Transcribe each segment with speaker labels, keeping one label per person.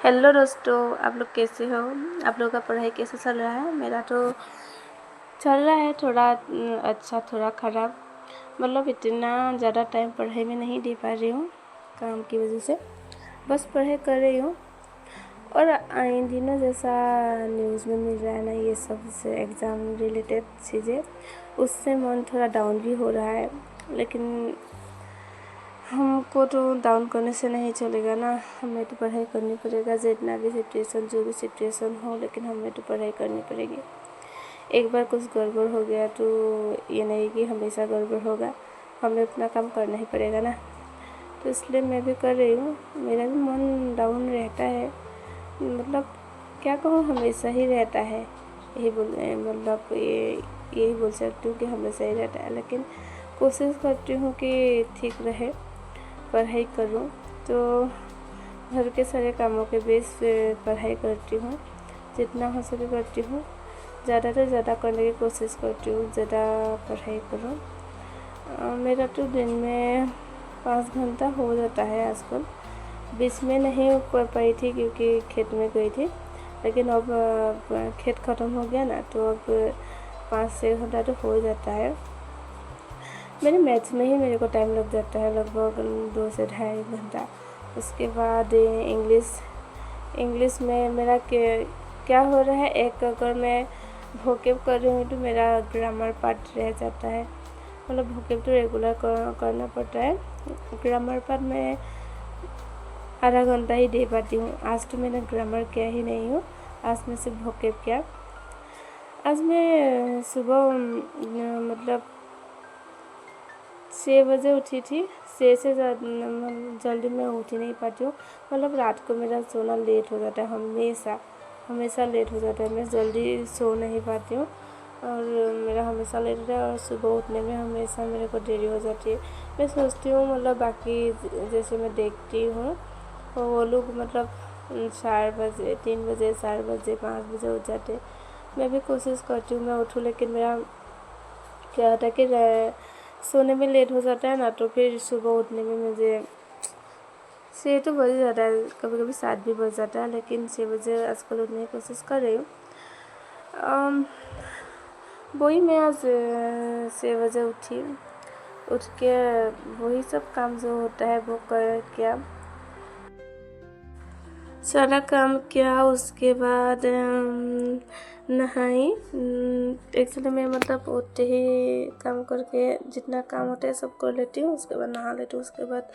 Speaker 1: Hello दोस्तों, आप लोग कैसे हो? आप लोगों का पढ़ाई कैसे चल रहा है? मेरा तो चल रहा है थोड़ा अच्छा थोड़ा ख़राब। मतलब इतना ज़्यादा टाइम पढ़ाई में नहीं दे पा रही हूँ काम की वजह से। बस पढ़ाई कर रही हूँ और इन दिनों जैसा न्यूज़ में मिल रहा है ना, ये सब से एग्ज़ाम रिलेटेड चीज़ें, उससे मन थोड़ा डाउन भी हो रहा है। लेकिन हमको तो डाउन करने से नहीं चलेगा ना, हमें तो पढ़ाई करनी पड़ेगा। जितना भी सिचुएशन जो भी सिचुएशन हो, लेकिन हमें तो पढ़ाई करनी पड़ेगी। एक बार कुछ गड़बड़ हो गया तो ये नहीं कि हमेशा गड़बड़ होगा, हमें अपना काम करना ही पड़ेगा ना। तो इसलिए मैं भी कर रही हूँ। मेरा भी मन डाउन रहता है, मतलब क्या कहूँ, हमेशा ही रहता है। यही मतलब यही बोल सकती हूँ कि हमेशा ही रहता है। लेकिन कोशिश करती हूँ कि ठीक रहे, पढ़ाई करूँ। तो घर के सारे कामों के बीच पढ़ाई करती हूँ, जितना हो सके करती हूँ। ज़्यादा से ज़्यादा करने की कोशिश करती हूँ, ज़्यादा पढ़ाई करूँ। मेरा तो दिन में 5 घंटा हो जाता है आजकल। बीच में नहीं कर पाई थी क्योंकि खेत में गई थी, लेकिन अब खेत ख़त्म हो गया ना, तो अब 5-6 घंटा तो हो जाता है। मेरे मैथ्स में ही मेरे को टाइम लग जाता है, लगभग 2 से ढाई घंटा। उसके बाद इंग्लिश में मेरा क्या हो रहा है, एक अगर मैं वोकेब कर रही हूँ तो मेरा ग्रामर पार्ट रह जाता है। मतलब वोकेब तो रेगुलर करना पड़ता है, ग्रामर पार्ट में आधा घंटा ही दे पाती हूँ। आज तो मैंने ग्रामर किया ही नहीं हूँ, आज मैं सिर्फ वोकेब किया। आज मैं सुबह मतलब 6 बजे उठी थी। 6 से जल्दी मैं उठ ही नहीं पाती हूँ। मतलब रात को मेरा सोना लेट हो जाता है, हमेशा लेट हो जाता है। मैं जल्दी सो नहीं पाती हूँ और मेरा हमेशा लेट होता है, और सुबह उठने में हमेशा मेरे को देरी हो जाती है। मैं सोचती हूँ, मतलब बाकी जैसे मैं देखती हूँ वो लोग मतलब 4 बजे, 3 बजे, 4 बजे, 5 बजे उठ जाते। मैं भी कोशिश करती हूँ मैं उठूँ, लेकिन मेरा क्या होता है कि सोने में लेट हो जाता है ना, तो फिर सुबह उठने में मुझे 6 तो बज जाता है, कभी कभी 7 भी बज जाता है। लेकिन 6 बजे आजकल उठने की कोशिश कर रही हूँ। वही मैं आज 6 बजे उठ के वही सब काम जो होता है वो कर किया, सारा काम किया। उसके बाद नहाई। एक्चुअली मैं मतलब उठते ही काम करके जितना काम होता है सब कर लेती हूँ। उसके बाद नहा लेती हूँ, उसके बाद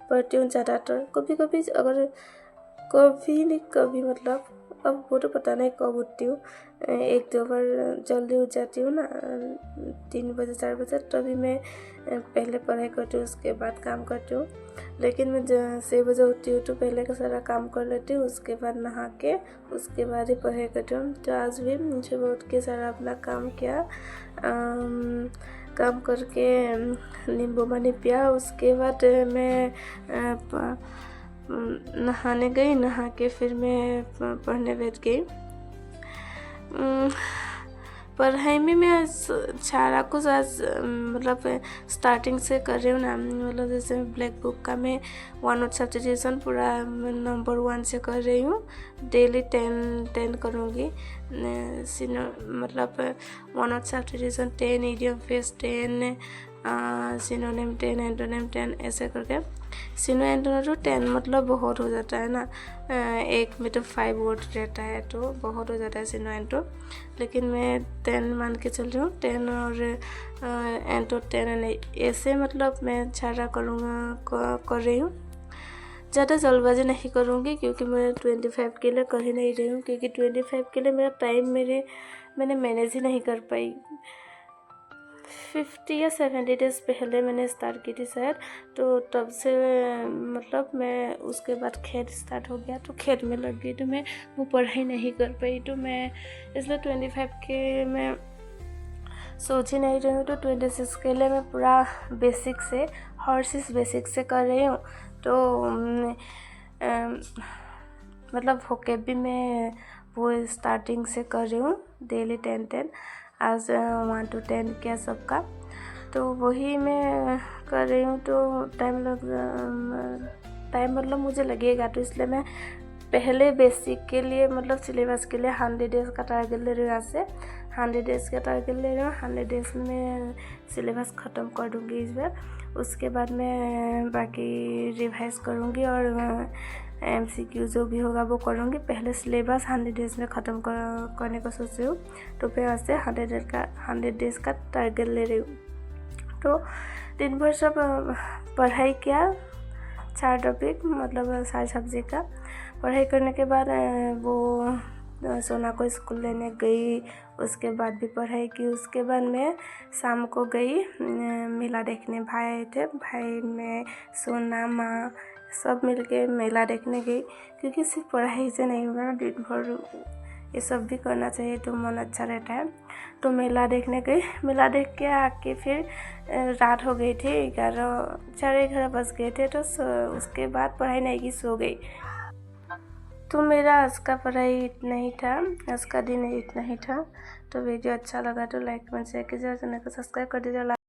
Speaker 1: पढ़ती हूँ ज़्यादातर। कभी कभी अगर कभी नहीं कभी मतलब अब वो तो पता नहीं कब उठती हूँ। 1-2 बार जल्दी उठ जाती हूँ ना, 3 बजे 4 बजे, तभी मैं पहले पढ़ाई करती हूँ, उसके बाद काम करती हूँ। लेकिन मैं 6 बजे उठती हूँ तो पहले का सारा काम कर लेती हूँ, उसके बाद नहा के उसके बाद ही पढ़ाई करती हूँ। तो आज भी मुझे उठ के सारा अपना काम किया, काम करके नींबू पानी पिया। उसके बाद मैं नहाने गई, नहा के फिर मैं पढ़ने बैठ गई। पढ़ाई में मैं सारा कुछ आज मतलब स्टार्टिंग से कर रही हूँ ना। मतलब जैसे ब्लैक बुक का मैं 1 वर्ड सब्स्टिट्यूशन पूरा नंबर 1 से कर रही हूँ। डेली 10 करूँगी। मतलब 1 word substitution 10, idiom phrase 10, synonym 10, antonym 10, ऐसे करके। सिनो एंटोनिम तो 10 मतलब बहुत हो जाता है ना, एक में तो 5 वर्ड रहता है तो बहुत हो जाता है सिनो एंटो। लेकिन मैं 10 मान के चल रही हूँ, 10 और एंटो 10, ऐसे मतलब मैं सारा कर रही हूँ। ज़्यादा जल्दबाजी नहीं करूँगी क्योंकि मैं 25 के लिए कर ही नहीं रही हूँ, क्योंकि 25 के लिए मेरा टाइम मैंने मैनेज ही नहीं कर पाई। 50 या 70 डेज़ पहले मैंने स्टार्ट की थी शायद, तो तब से मतलब मैं उसके बाद खेत स्टार्ट हो गया तो खेत में लग गई, तो मैं वो पढ़ाई नहीं कर पाई। तो मैं इसलिए 25 के मैं सोच ही नहीं रही हूँ। तो 26 के लिए मैं पूरा बेसिक से, हर चीज़ बेसिक से कर रही हूँ। तो मतलब वोकेब भी मैं वो स्टार्टिंग से कर रही हूँ, डेली 10 आज 1 to 10 किया सबका। तो वही मैं कर रही हूँ। तो टाइम मतलब मुझे लगेगा, तो इसलिए मैं पहले बेसिक के लिए मतलब सिलेबस के लिए 100 डेज का टारगेट ले रही हूँ। यहाँ से 100 डेज़ का टारगेट ले रही हूँ। 100 डेज़ में सिलेबस ख़त्म कर दूँगी इस बार। उसके बाद मैं बाकी रिवाइज करूँगी और MCQ जो भी होगा वो करूँगी। पहले सिलेबस 100 डेज़ में ख़त्म करने को सोच रही हूँ। तो फिर यहाँ से 100 डेज़ का टारगेट ले रही हूँ। तो दिन भर सब पढ़ाई किया, 4 टॉपिक मतलब 4 सब्जेक्ट का पढ़ाई करने के बाद वो सोना को स्कूल लेने गई। उसके बाद भी पढ़ाई की। उसके बाद मैं शाम को गई मेला देखने। भाई आए थे, भाई मैं सोना माँ सब मिलके मेला देखने गई। क्योंकि सिर्फ पढ़ाई से नहीं होगा ना, दिन भर ये सब भी करना चाहिए तो मन अच्छा रहता है। तो मेला देखने गई। मेला देख के आके फिर रात हो गई थी, 11 बज गए थे। तो उसके बाद पढ़ाई नहीं की, सो गई। तो मेरा आज का पढ़ाई इतना ही था, आज का दिन इतना ही था। तो वीडियो अच्छा लगा तो लाइक कमेंट शेयर कीजिए, चैनल को सब्सक्राइब कर दीजिए।